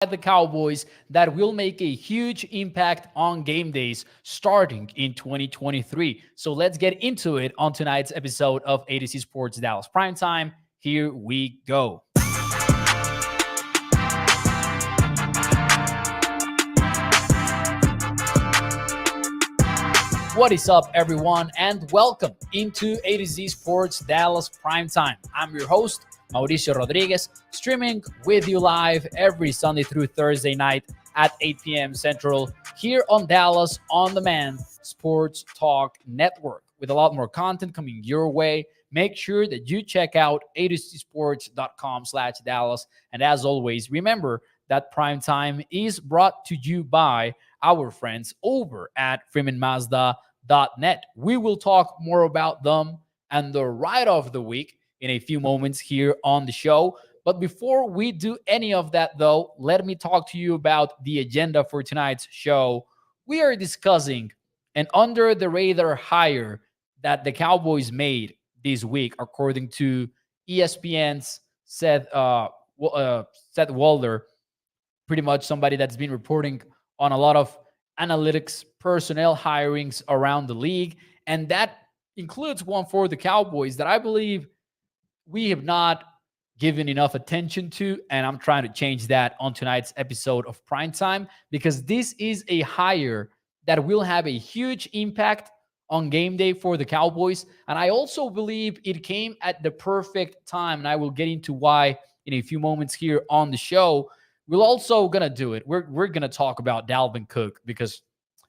the Cowboys that will make a huge impact on game days starting in 2023. So let's get into it on tonight's episode of ADC Sports Dallas Primetime. Here we go. What is up, everyone, and welcome into A to Z Sports Dallas Primetime. I'm your host, Mauricio Rodriguez, streaming with you live every Sunday through Thursday night at 8 p.m. Central here on Dallas On Demand Sports Talk Network. With a lot more content coming your way, make sure that you check out a2csports.com/Dallas. And as always, remember that Primetime is brought to you by our friends over at freemanmazda.net. We will talk more about them and the ride of the week in a few moments here on the show. But before we do any of that, though, let me talk to you about the agenda for tonight's show. We are discussing an under the radar hire that the Cowboys made this week, according to ESPN's Seth Walder, pretty much somebody that's been reporting on a lot of analytics personnel hirings around the league. And that includes one for the Cowboys that I believe we have not given enough attention to. And I'm trying to change that on tonight's episode of Primetime, because this is a hire that will have a huge impact on game day for the Cowboys. And I also believe it came at the perfect time. And I will get into why in a few moments here on the show. We're also going to do it. We're going to talk about Dalvin Cook because,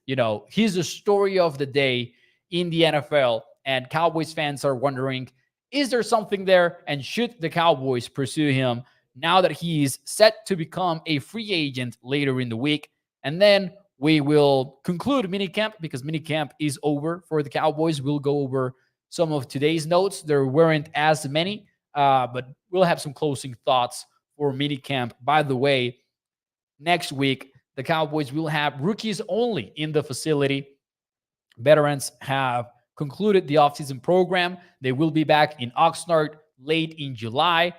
you know, he's the story of the day in the NFL. And Cowboys fans are wondering, is there something there? And should the Cowboys pursue him now that he's set to become a free agent later in the week? And then we will conclude minicamp because minicamp is over for the Cowboys. We'll go over some of today's notes. There weren't as many, but we'll have some closing thoughts for minicamp. By the way, next week, the Cowboys will have rookies only in the facility. Veterans have concluded the offseason program. They will be back in Oxnard late in July.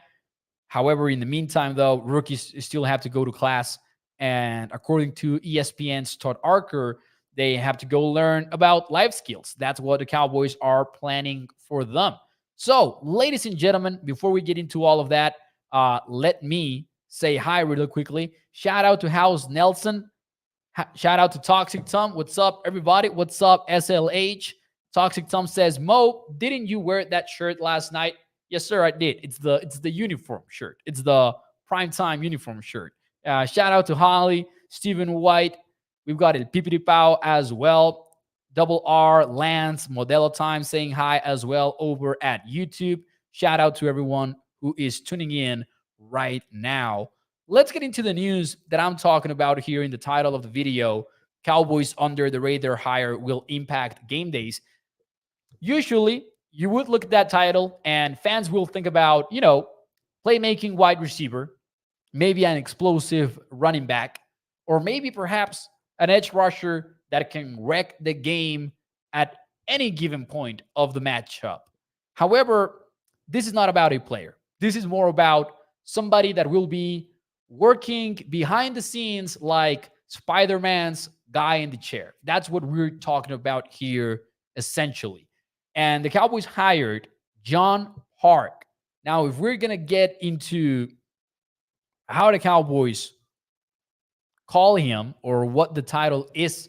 However, in the meantime, though, rookies still have to go to class. And according to ESPN's Todd Archer, they have to go learn about life skills. That's what the Cowboys are planning for them. So, ladies and gentlemen, before we get into all of that, let me say hi really quickly. Shout out to House Nelson. Shout out to Toxic Tom. What's up, everybody? What's up, SLH? Toxic Tom says, Mo, didn't you wear that shirt last night? Yes, sir, I did. It's the uniform shirt. It's the primetime uniform shirt. Shout out to Holly, Stephen White. We've got El Pipiti Pao as well. Double R, Lance, Modelo Time saying hi as well over at YouTube. Shout out to everyone who is tuning in right now. Let's get into the news that I'm talking about here in the title of the video. Cowboys under the radar hire will impact game days. Usually, you would look at that title and fans will think about, playmaking wide receiver, maybe an explosive running back, or maybe perhaps an edge rusher that can wreck the game at any given point of the matchup. However, this is not about a player. This is more about somebody that will be working behind the scenes like Spider-Man's guy in the chair. That's what we're talking about here, essentially. And the Cowboys hired John Park. Now, if we're going to get into how the Cowboys call him or what the title is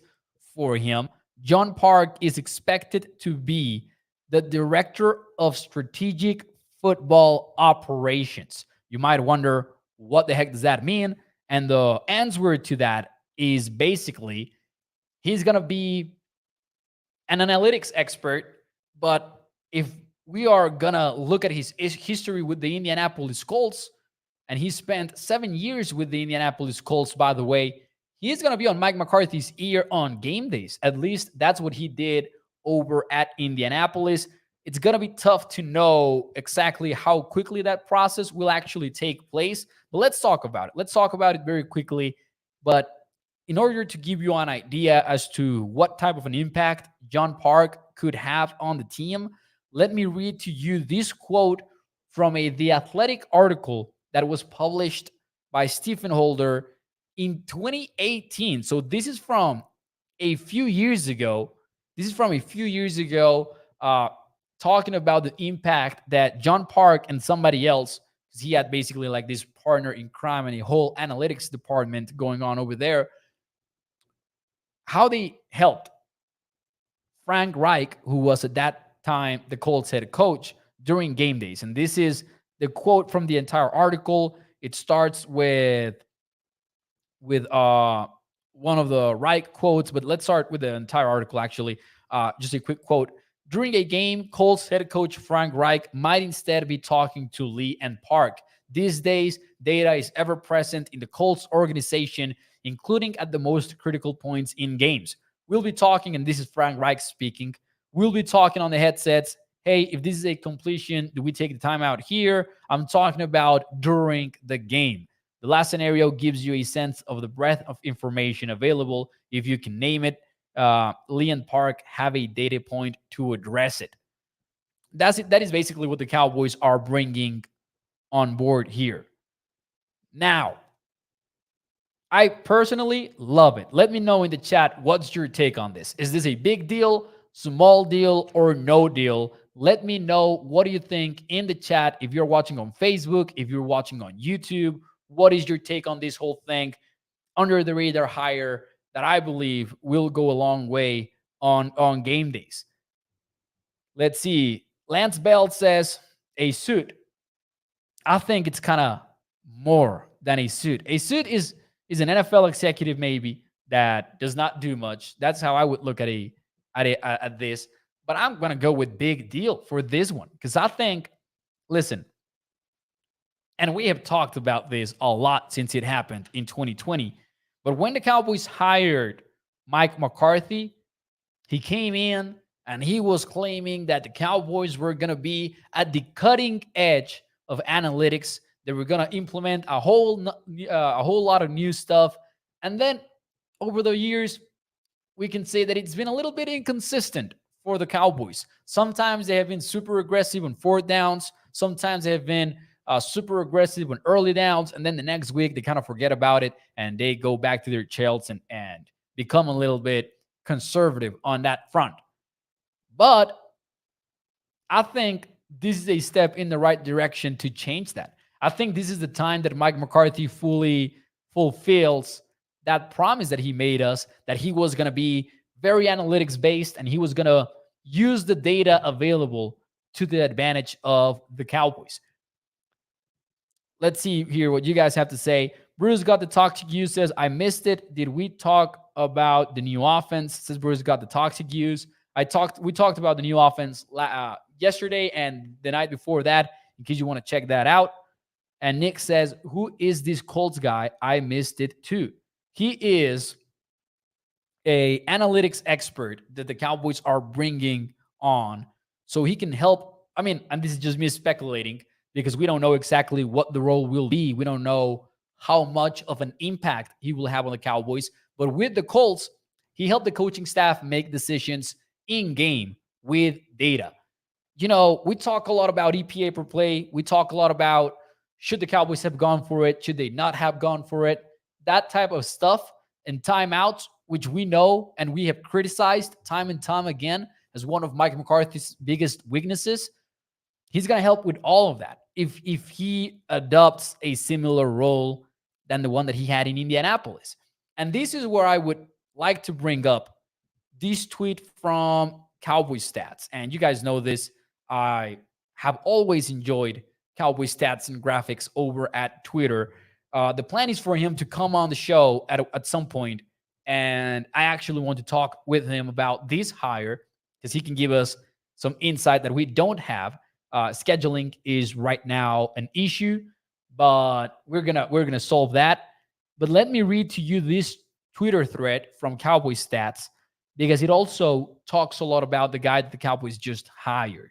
for him, John Park is expected to be the Director of Strategic Football Operations. You might wonder, what the heck does that mean? And the answer to that is basically he's going to be an analytics expert. But if we are going to look at his history with the Indianapolis Colts, and he spent 7 years with the Indianapolis Colts, by the way, he's going to be on Mike McCarthy's ear on game days. At least that's what he did over at Indianapolis. It's going to be tough to know exactly how quickly that process will actually take place. But let's talk about it. Let's talk about it very quickly. But in order to give you an idea as to what type of an impact John Park could have on the team, let me read to you this quote from The Athletic article that was published by Stephen Holder in 2018. So this is from a few years ago. This is from a few years ago, talking about the impact that John Park and somebody else, because he had basically like this partner in crime and a whole analytics department going on over there, how they helped Frank Reich, who was at that time the Colts head coach, during game days. And this is the quote from the entire article. It starts with one of the right quotes, but let's start with the entire article actually. Just a quick quote. During a game, Colts head coach Frank Reich might instead be talking to Lee and Park. These days, data is ever present in the Colts organization, including at the most critical points in games. We'll be talking, and this is Frank Reich speaking. We'll be talking on the headsets. Hey, if this is a completion, do we take the time out here? I'm talking about during the game. The last scenario gives you a sense of the breadth of information available. If you can name it, Lee and Park have a data point to address it. That's it. That is basically what the Cowboys are bringing on board here. Now, I personally love it. Let me know in the chat, what's your take on this? Is this a big deal, small deal, or no deal? Let me know. What do you think in the chat? If you're watching on Facebook, if you're watching on YouTube, what is your take on this whole thing? Under the radar hire that I believe will go a long way on game days. Let's see. Lance Bell says a suit. I think it's kind of more than a suit. A suit is an NFL executive maybe that does not do much. That's how I would look at this. But I'm gonna go with big deal for this one because I think, listen, and we have talked about this a lot since it happened in 2020. But when the Cowboys hired Mike McCarthy, he came in and he was claiming that the Cowboys were going to be at the cutting edge of analytics. They were going to implement a whole lot of new stuff. And then over the years, we can say that it's been a little bit inconsistent for the Cowboys. Sometimes they have been super aggressive on fourth downs. Sometimes they have been super aggressive on early downs, and then the next week they kind of forget about it and they go back to their shells and become a little bit conservative on that front. But I think this is a step in the right direction to change that. I think this is the time that Mike McCarthy fully fulfills that promise that he made us, that he was going to be very analytics based and he was going to use the data available to the advantage of the Cowboys. Let's see here what you guys have to say. Bruce got the toxic use, says, I missed it. Did we talk about the new offense? Says Bruce got the toxic use. We talked about the new offense yesterday and the night before that, in case you want to check that out. And Nick says, who is this Colts guy? I missed it too. He is a analytics expert that the Cowboys are bringing on so he can help. I mean, and this is just me speculating, because we don't know exactly what the role will be. We don't know how much of an impact he will have on the Cowboys. But with the Colts, he helped the coaching staff make decisions in game with data. You know, we talk a lot about EPA per play. We talk a lot about, should the Cowboys have gone for it? Should they not have gone for it? That type of stuff and timeouts, which we know and we have criticized time and time again as one of Mike McCarthy's biggest weaknesses. He's going to help with all of that if he adopts a similar role than the one that he had in Indianapolis. And this is where I would like to bring up this tweet from Cowboy Stats. And you guys know this. I have always enjoyed Cowboy Stats and graphics over at Twitter. The plan is for him to come on the show at some point, and I actually want to talk with him about this hire because he can give us some insight that we don't have. Scheduling is right now an issue, but we're gonna solve that. But let me read to you this Twitter thread from Cowboy Stats, because it also talks a lot about the guy that the Cowboys just hired.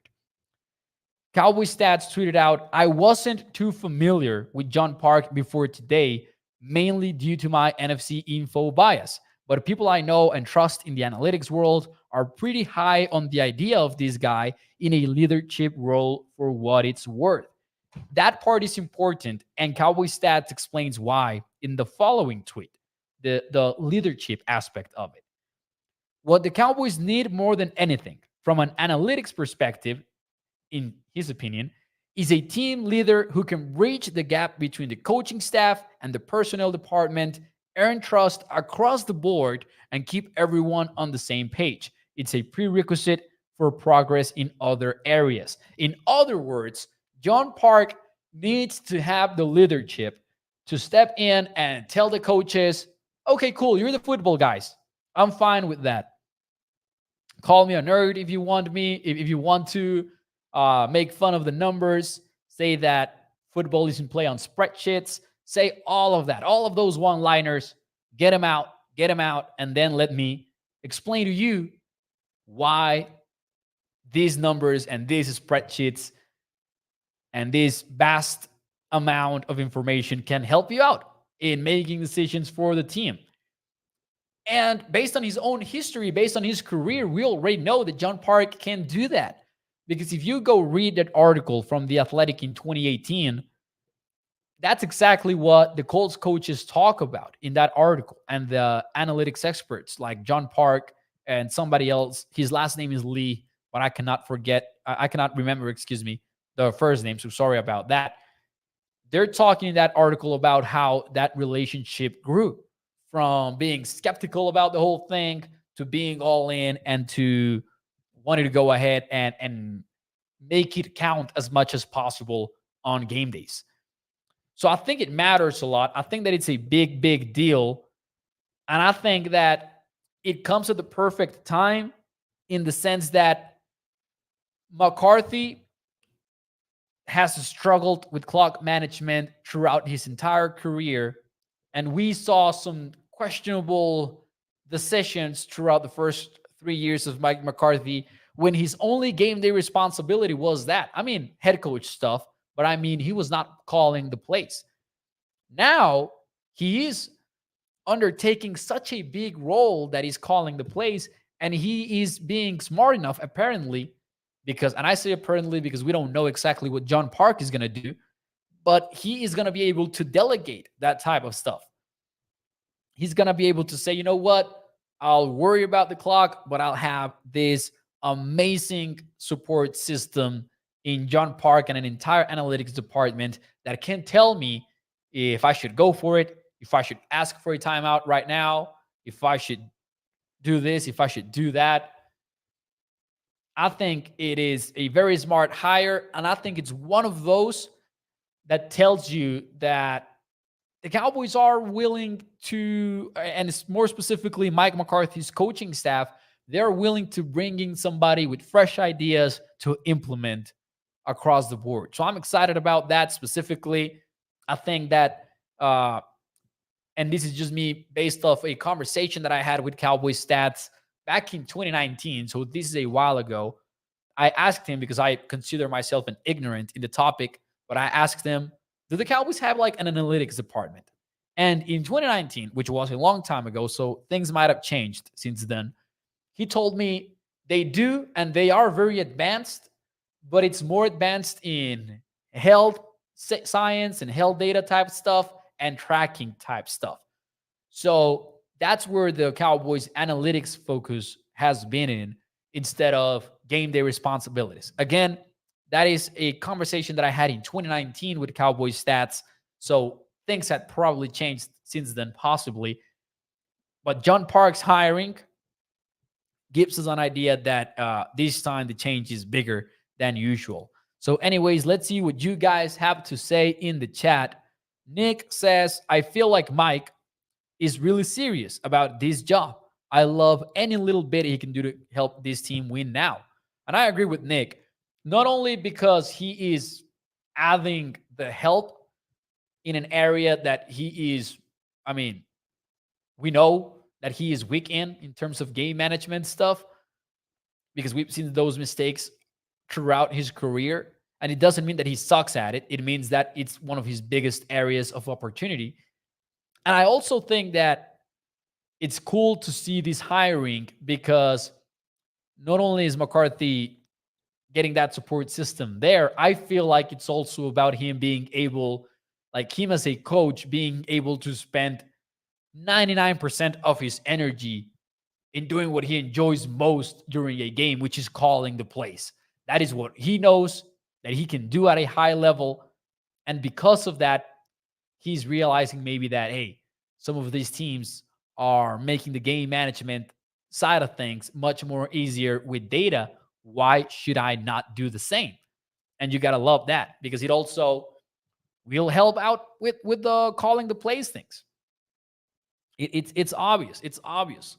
Cowboy Stats tweeted out, I wasn't too familiar with John Park before today, mainly due to my NFC info bias. But people I know and trust in the analytics world are pretty high on the idea of this guy in a leadership role for what it's worth. That part is important, and Cowboy Stats explains why in the following tweet, the leadership aspect of it. What the Cowboys need more than anything, from an analytics perspective, in his opinion, is a team leader who can bridge the gap between the coaching staff and the personnel department, earn trust across the board, and keep everyone on the same page. It's a prerequisite for progress in other areas. In other words, John Park needs to have the leadership to step in and tell the coaches, okay, cool, you're the football guys. I'm fine with that. Call me a nerd if you want me, if you want to make fun of the numbers, say that football isn't play on spreadsheets, say all of that, all of those one-liners, get them out, and then let me explain to you why these numbers and these spreadsheets and this vast amount of information can help you out in making decisions for the team. And based on his own history, based on his career, we already know that John Park can do that. Because if you go read that article from The Athletic in 2018, that's exactly what the Colts coaches talk about in that article. And the analytics experts like John Park and somebody else, his last name is Lee, but I cannot remember, excuse me, the first name. So sorry about that. They're talking in that article about how that relationship grew from being skeptical about the whole thing to being all in and to wanting to go ahead and make it count as much as possible on game days. So I think it matters a lot. I think that it's a big, big deal. And I think that it comes at the perfect time in the sense that McCarthy has struggled with clock management throughout his entire career. And we saw some questionable decisions throughout the first 3 years of Mike McCarthy when his only game day responsibility was that. I mean, head coach stuff, but I mean, he was not calling the plays. Now he is undertaking such a big role that he's calling the plays, and he is being smart enough, apparently, because, and I say apparently because we don't know exactly what John Park is going to do, but he is going to be able to delegate that type of stuff. He's going to be able to say, you know what, I'll worry about the clock, but I'll have this amazing support system in John Park and an entire analytics department that can tell me if I should go for it, if I should ask for a timeout right now, if I should do this, if I should do that. I think it is a very smart hire, and I think it's one of those that tells you that the Cowboys are willing to, and it's more specifically Mike McCarthy's coaching staff, they're willing to bring in somebody with fresh ideas to implement across the board. So I'm excited about that specifically. I think that, and this is just me based off a conversation that I had with Cowboys Stats back in 2019. So this is a while ago. I asked him, because I consider myself an ignorant in the topic, but I asked him, do the Cowboys have like an analytics department? And in 2019, which was a long time ago, so things might have changed since then, he told me they do, and they are very advanced, but it's more advanced in health science and health data type stuff and tracking type stuff. So that's where the Cowboys analytics focus has been in, instead of game day responsibilities. Again, that is a conversation that I had in 2019 with Cowboys Stats. So things had probably changed since then, possibly. But John Park's hiring gives us an idea that this time the change is bigger than usual. So anyways, let's see what you guys have to say in the chat. Nick says, I feel like Mike is really serious about this job. I love any little bit he can do to help this team win now. And I agree with Nick, not only because he is adding the help in an area that he is, I mean, we know that he is weak in terms of game management stuff, because we've seen those mistakes throughout his career. And it doesn't mean that he sucks at it. It means that it's one of his biggest areas of opportunity. And I also think that it's cool to see this hiring, because not only is McCarthy getting that support system there. I feel like it's also about him being able, like him as a coach, being able to spend 99% of his energy in doing what he enjoys most during a game, which is calling the plays. That is what he knows that he can do at a high level. And because of that, he's realizing maybe that, hey, some of these teams are making the game management side of things much more easier with data. Why should I not do the same? And you got to love that, because it also will help out with the calling the plays things. It's obvious. It's obvious.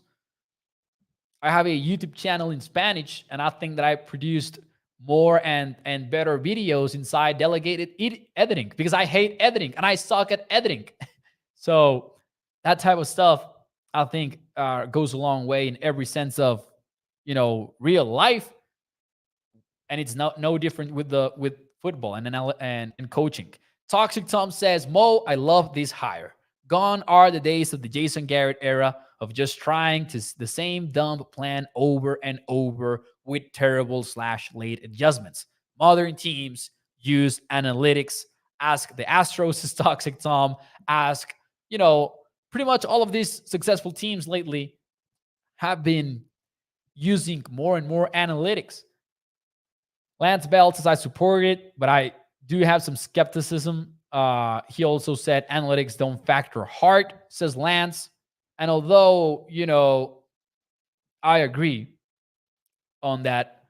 I have a YouTube channel in Spanish, and I think that I produced more and better videos inside delegated editing, because I hate editing and I suck at editing. So that type of stuff, I think, goes a long way in every sense of, real life, and it's no different with football and coaching. Toxic Tom says, Mo, I love this hire. Gone are the days of the Jason Garrett era of just trying the same dumb plan over and over with terrible/late adjustments. Modern teams use analytics. Ask the Astros is Toxic Tom. Ask, pretty much all of these successful teams lately have been using more and more analytics. Lance Bell says, I support it, but I do have some skepticism. He also said analytics don't factor hard, says Lance. And although, I agree on that,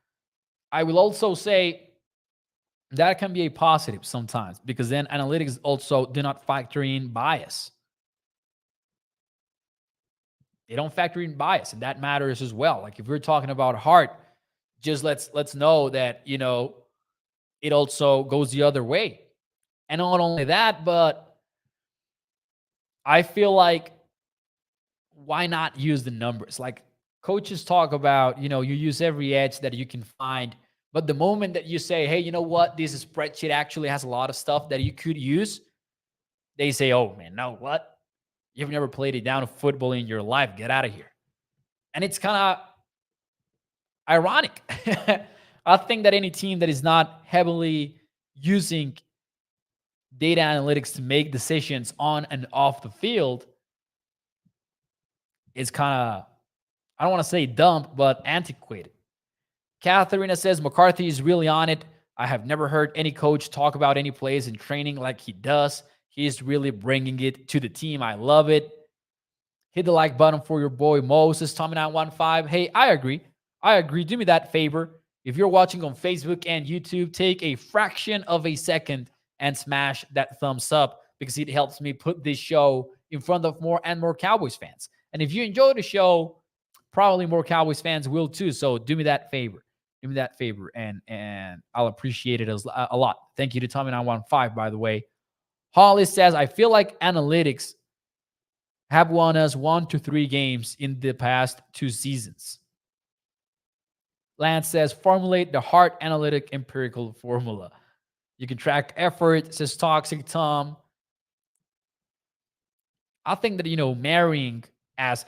I will also say that can be a positive sometimes, because then analytics also do not factor in bias. They don't factor in bias, and that matters as well. Like if we're talking about heart, just let's know that, it also goes the other way. And not only that, but I feel like, why not use the numbers? Like coaches talk about, you use every edge that you can find. But the moment that you say, hey, you know what? This spreadsheet actually has a lot of stuff that you could use. They say, oh man, no, what? You've never played a down of football in your life. Get out of here. And it's kind of ironic. I think that any team that is not heavily using data analytics to make decisions on and off the field is kind of, I don't want to say dumb, but antiquated. Katharina says McCarthy is really on it. I have never heard any coach talk about any plays in training like he does. He's really bringing it to the team. I love it. Hit the like button for your boy Moses, Tommy915. Hey, I agree. Do me that favor. If you're watching on Facebook and YouTube, take a fraction of a second and smash that thumbs up, because it helps me put this show in front of more and more Cowboys fans. And if you enjoy the show, probably more Cowboys fans will too. So do me that favor. And I'll appreciate it a lot. Thank you to Tommy915, by the way. Holly says, I feel like analytics have won us 1 to 3 games in the past 2 seasons. Lance says, formulate the heart analytic empirical formula. You can track effort, says Toxic Tom. I think that, marrying, as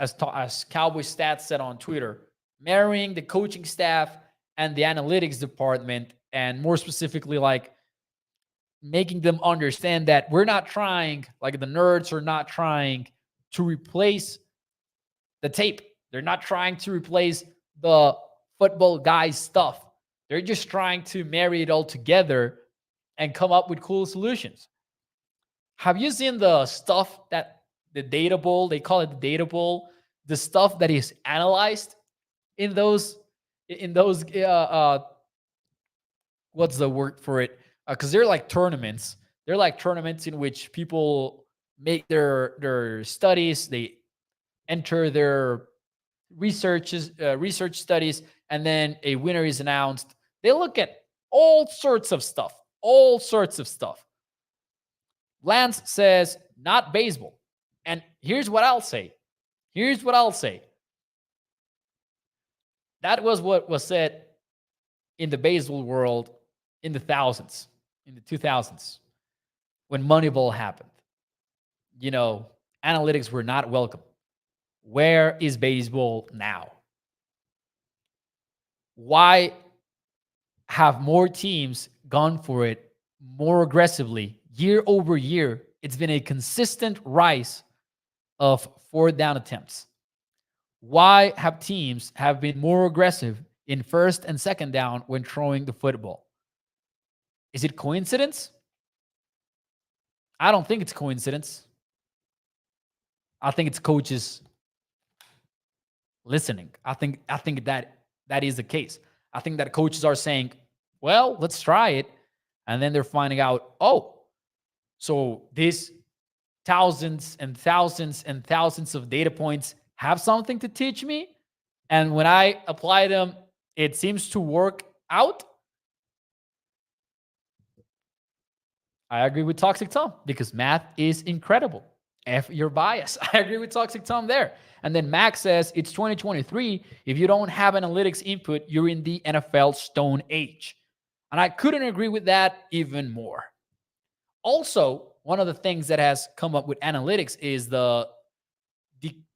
Cowboys Stats said on Twitter, marrying the coaching staff and the analytics department, and more specifically, like making them understand that we're not trying, like the nerds are not trying to replace the tape. They're not trying to replace the football guys stuff. They're just trying to marry it all together and come up with cool solutions. Have you seen the stuff that the data bowl, they call it the data bowl, the stuff that is analyzed in those what's the word for it? Because they're like tournaments. They're like tournaments in which people make their studies, they enter their research studies, and then a winner is announced. They look at all sorts of stuff. Lance says, not baseball. And here's what I'll say. That was what was said in the baseball world in the 2000s, when Moneyball happened. Analytics were not welcome. Where is baseball now? Why have more teams gone for it more aggressively year over year. It's been a consistent rise of fourth down attempts. Why have teams have been more aggressive in first and second down when throwing the football? Is it coincidence? I don't think it's coincidence. I think it's coaches listening. I think that is the case. I think that coaches are saying, "Well, let's try it," and then they're finding out, "Oh, so these thousands and thousands and thousands of data points have something to teach me, and when I apply them, it seems to work out." I agree with Toxic Tom because math is incredible. F your bias. I agree with Toxic Tom there. And then Max says it's 2023. If you don't have analytics input, you're in the NFL Stone Age. And I couldn't agree with that even more. Also, one of the things that has come up with analytics is the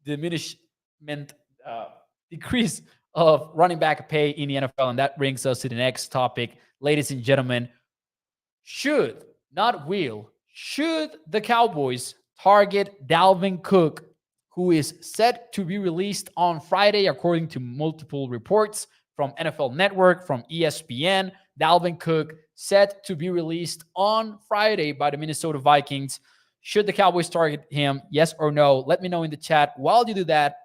diminishment, decrease of running back pay in the NFL. And that brings us to the next topic. Ladies and gentlemen, should, not will, should the Cowboys target Dalvin Cook, who is set to be released on Friday, according to multiple reports from NFL Network, from ESPN? Dalvin Cook set to be released on Friday by the Minnesota Vikings. Should the Cowboys target him? Yes or no? Let me know in the chat. While you do that,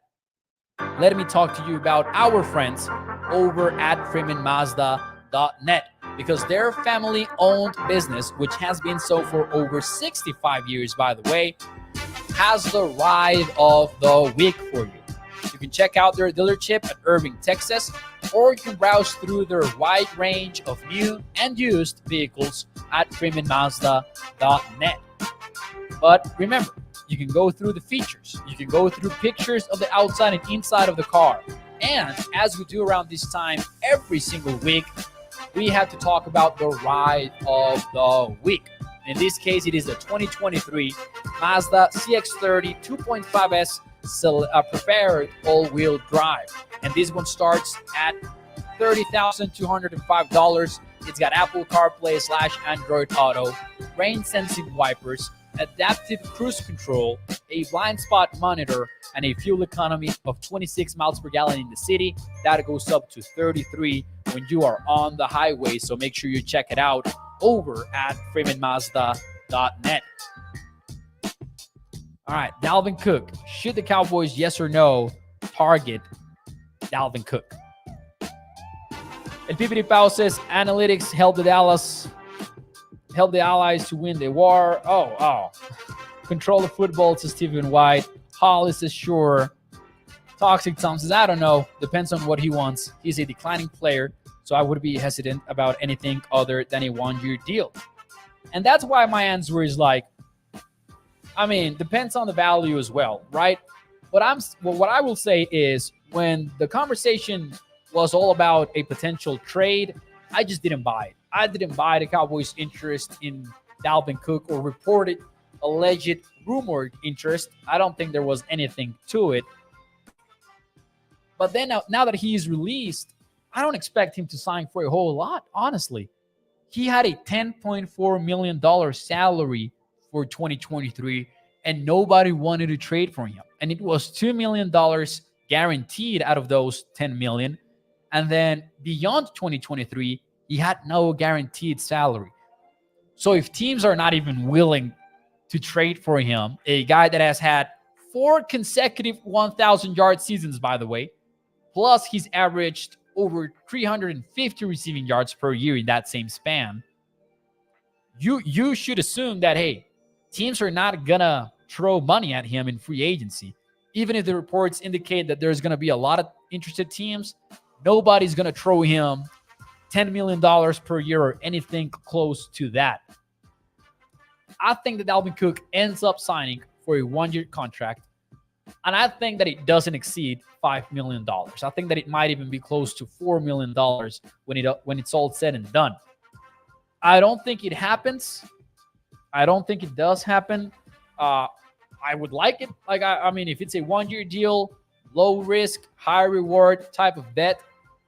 let me talk to you about our friends over at freemanmazda.net, because their family-owned business, which has been so for over 65 years, by the way, has the ride of the week for you. You can check out their dealership at Irving, Texas, or you can browse through their wide range of new and used vehicles at freemanmazda.net. But remember, you can go through the features. You can go through pictures of the outside and inside of the car. And as we do around this time every single week, we have to talk about the ride of the week. In this case, it is the 2023 Mazda CX-30 2.5S prepared all-wheel drive. And this one starts at $30,205. It's got Apple CarPlay / Android Auto, rain-sensing wipers, adaptive cruise control, a blind spot monitor, and a fuel economy of 26 miles per gallon in the city. That goes up to 33 when you are on the highway. So make sure you check it out over at freemanmazda.net. All right, Dalvin Cook. Should the Cowboys, yes or no, target Dalvin Cook? El Pipiri Pau says analytics help the Allies to win the war. Oh. Control the football, says Stephen White. Holly says sure. Toxic Tom says, I don't know. Depends on what he wants. He's a declining player, so I would be hesitant about anything other than a one-year deal. And that's why my answer is like, depends on the value as well, right? What I will say is, when the conversation was all about a potential trade, I just didn't buy it. I didn't buy the Cowboys' interest in Dalvin Cook, or reported, alleged, rumored interest. I don't think there was anything to it. But then now that he's released, I don't expect him to sign for a whole lot, honestly. He had a $10.4 million salary for 2023, and nobody wanted to trade for him. And it was $2 million guaranteed out of those $10 million. And then beyond 2023, he had no guaranteed salary. So if teams are not even willing to trade for him, a guy that has had 4 consecutive 1,000-yard seasons, by the way, plus he's averaged over 350 receiving yards per year in that same span, you should assume that, hey, teams are not going to throw money at him in free agency. Even if the reports indicate that there's going to be a lot of interested teams, nobody's going to throw him $10 million per year or anything close to that. I think that Dalvin Cook ends up signing for a one-year contract, and I think that it doesn't exceed $5 million. I think that it might even be close to $4 million when it's all said and done. I don't think it happens. I don't think it does happen. I would like it. If it's a one-year deal, low risk, high reward type of bet,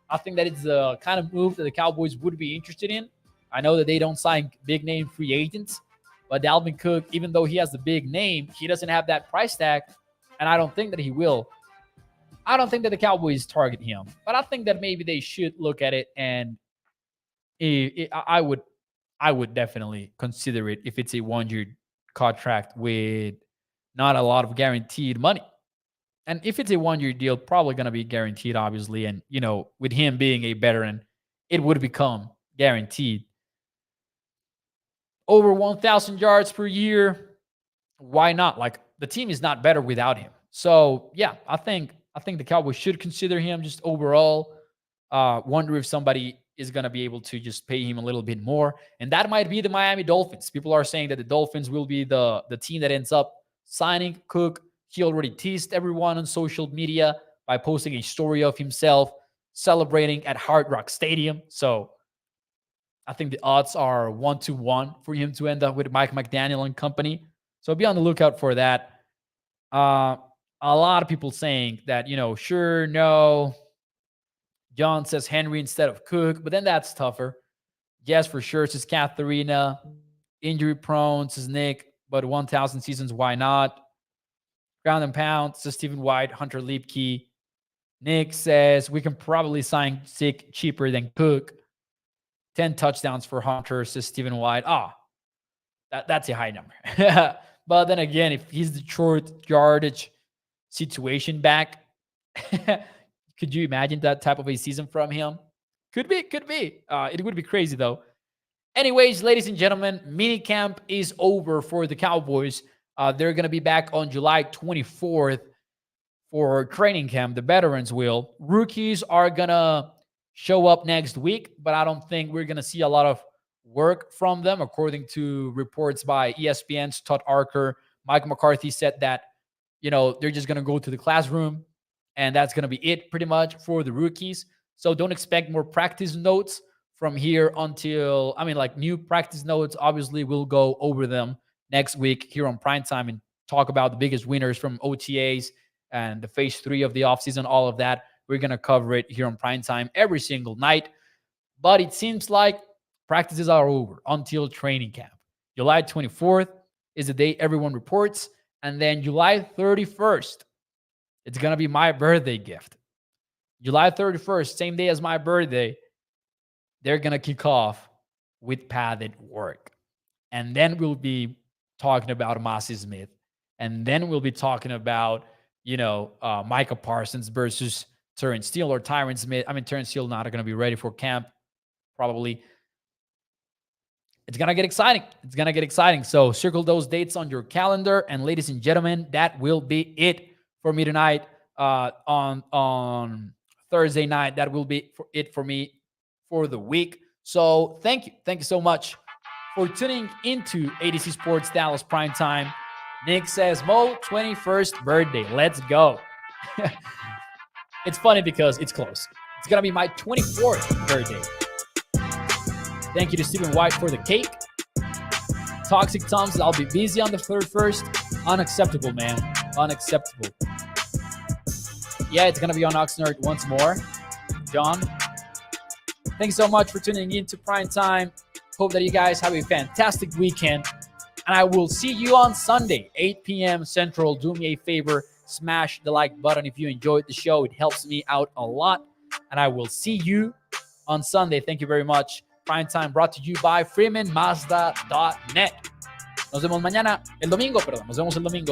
I think that it's the kind of move that the Cowboys would be interested in. I know that they don't sign big name free agents, but Dalvin Cook, even though he has the big name, he doesn't have that price tag, and I don't think that he will. I don't think that the Cowboys target him, but I think that maybe they should look at it, and I would definitely consider it if it's a 1 year contract with not a lot of guaranteed money. And if it's a 1 year deal, probably going to be guaranteed, obviously. And, with him being a veteran, it would become guaranteed. Over 1,000 yards per year. Why not? Like, the team is not better without him. So, yeah, I think the Cowboys should consider him just overall. Wonder if somebody is going to be able to just pay him a little bit more. And that might be the Miami Dolphins. People are saying that the Dolphins will be the team that ends up signing Cook. He already teased everyone on social media by posting a story of himself celebrating at Hard Rock Stadium. So I think the odds are 1-1 for him to end up with Mike McDaniel and company. So be on the lookout for that. A lot of people saying that, sure, no. John says Henry instead of Cook, but then that's tougher. Yes, for sure, says Katharina. Injury prone, says Nick, but 1,000 seasons, why not? Ground and pound, says Stephen White. Hunter Liebke. Nick says we can probably sign Zeke cheaper than Cook. 10 touchdowns for Hunter, says Stephen White. That's a high number. But then again, if he's the short yardage situation back, could you imagine that type of a season from him? Could be. It would be crazy, though. Anyways, ladies and gentlemen, minicamp is over for the Cowboys. They're going to be back on July 24th for training camp. The veterans will. Rookies are going to show up next week, but I don't think we're going to see a lot of work from them, according to reports by ESPN's Todd Arker. Mike McCarthy said that, they're just going to go to the classroom, and that's going to be it pretty much for the rookies. So don't expect more practice notes from here until, new practice notes. Obviously, we'll go over them next week here on Primetime and talk about the biggest winners from OTAs and the phase 3 of the offseason, all of that. We're going to cover it here on Primetime every single night. But it seems like practices are over until training camp. July 24th is the day everyone reports. And then July 31st, it's going to be my birthday gift. July 31st, same day as my birthday, they're going to kick off with padded work. And then we'll be talking about Massey Smith. And then we'll be talking about, Micah Parsons versus Terrence Steele or Tyron Smith. Terrence Steele not going to be ready for camp, probably. It's going to get exciting. So circle those dates on your calendar. And ladies and gentlemen, that will be it for me tonight on Thursday night. That will be it for me for the week. So thank you. Thank you so much for tuning into ADC Sports Dallas Primetime. Nick says, Mo, 21st birthday. Let's go. It's funny because it's close. It's going to be my 24th birthday. Thank you to Stephen White for the cake. Toxic Tom says, I'll be busy on the 31st. Unacceptable, man. Unacceptable. Yeah, it's going to be on Oxnard once more. John, thanks so much for tuning in to Prime Time. Hope that you guys have a fantastic weekend. And I will see you on Sunday, 8 p.m. Central. Do me a favor. Smash the like button if you enjoyed the show. It helps me out a lot. And I will see you on Sunday. Thank you very much. Prime Time brought to you by FreemanMazda.net. Nos vemos el domingo.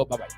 Bye-bye.